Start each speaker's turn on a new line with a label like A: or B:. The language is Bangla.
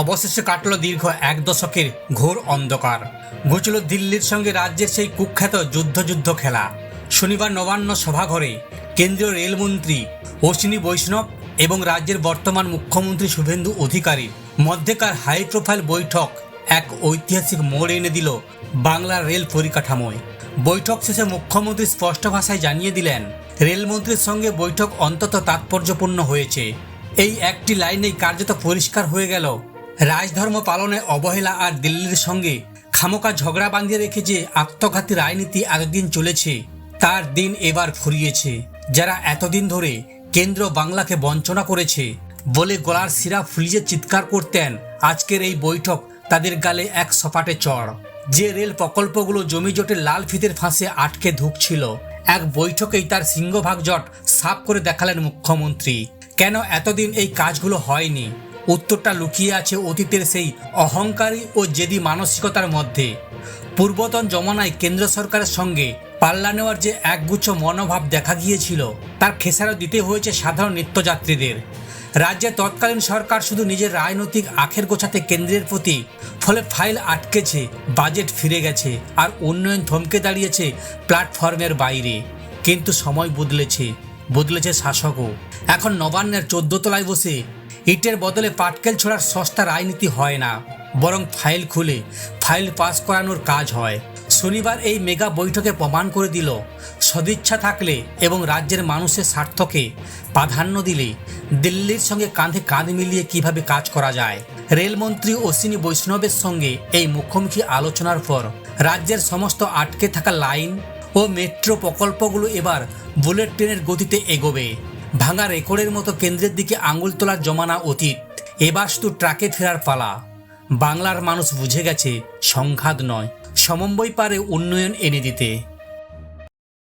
A: অবশেষে কাটল দীর্ঘ এক দশকের ঘোর অন্ধকার। ঘুচল দিল্লির সঙ্গে রাজ্যের সেই কুখ্যাত যুদ্ধ খেলা। শনিবার নবান্ন সভাঘরে কেন্দ্রীয় রেলমন্ত্রী অশ্বিনী বৈষ্ণব এবং রাজ্যের বর্তমান মুখ্যমন্ত্রী শুভেন্দু অধিকারীর মধ্যেকার হাই প্রোফাইল বৈঠক এক ঐতিহাসিক মোড় এনে দিল বাংলার রেল পরিকাঠামোয়। বৈঠক শেষে মুখ্যমন্ত্রী স্পষ্ট ভাষায় জানিয়ে দিলেন, রেলমন্ত্রীর সঙ্গে বৈঠক অন্তত তাৎপর্যপূর্ণ হয়েছে। এই একটি লাইনেই কার্যত পরিষ্কার হয়ে গেল, রাজধর্ম পালনে অবহেলা আর দিল্লির সঙ্গে খামোকা ঝগড়া বাঁধিয়ে রেখে যে আত্মঘাতী রাজনীতি এতদিন চলেছে তার দিন এবার ফুরিয়েছে। যারা এতদিন ধরে কেন্দ্র বাংলাকে বঞ্চনা করেছে বলে গলার শিরা ফুলিয়ে চিৎকার করতেন, আজকের এই বৈঠক তাদের গালে এক সপাটে চড়। যে রেল প্রকল্পগুলো জমিজটের লাল ফিতের ফাঁসে আটকে ধুঁকছিল, এক বৈঠকেই তার সিংহভাগ জট সাফ করে দেখালেন মুখ্যমন্ত্রী। কেন এতদিন এই কাজগুলো হয়নি? উত্তরটা লুকিয়ে আছে অতীতের সেই অহংকারী ও জেদি মানসিকতার মধ্যে। পূর্বতন জমানায় কেন্দ্র সরকারের সঙ্গে পাল্লা নেওয়ার যে একগুচ্ছ মনোভাব দেখা গিয়েছিল, তার খেসারত দিতে হয়েছে সাধারণ নিত্যযাত্রীদের। রাজ্যের তৎকালীন সরকার শুধু নিজের রাজনৈতিক আখের গোছাতে কেন্দ্রের প্রতি, ফলে ফাইল আটকেছে, বাজেট ফিরে গেছে আর উন্নয়ন থমকে দাঁড়িয়েছে প্ল্যাটফর্মের বাইরে। কিন্তু সময় বদলেছে শাসকও। এখন নবান্নের 14 তলায় বসে ইটের বদলে পাটকেল ছোড়ার সস্তা রাজনীতি হয় না, বরং ফাইল খুলে ফাইল পাস করানোর কাজ হয়। শনিবার এই মেগা বৈঠকে প্রমাণ করে দিল, সদিচ্ছা থাকলে এবং রাজ্যের মানুষের স্বার্থকে প্রাধান্য দিলে দিল্লির সঙ্গে কাঁধে কাঁধ মিলিয়ে কিভাবে কাজ করা যায়। রেলমন্ত্রী অশ্বিনী বৈষ্ণবের সঙ্গে এই মুখোমুখি আলোচনার পর রাজ্যের সমস্ত আটকে থাকা লাইন ও মেট্রো প্রকল্পগুলো এবার বুলেট ট্রেনের গতিতে এগোবে। ভাঙা রেকর্ডের মতো কেন্দ্রের দিকে আঙুল তোলার জমানা অতীত, এবার শুধু ট্রাকে ফেরার পালা। বাংলার মানুষ বুঝে গেছে, সংঘাত নয়, সমন্বয় পারে উন্নয়ন এনে দিতে।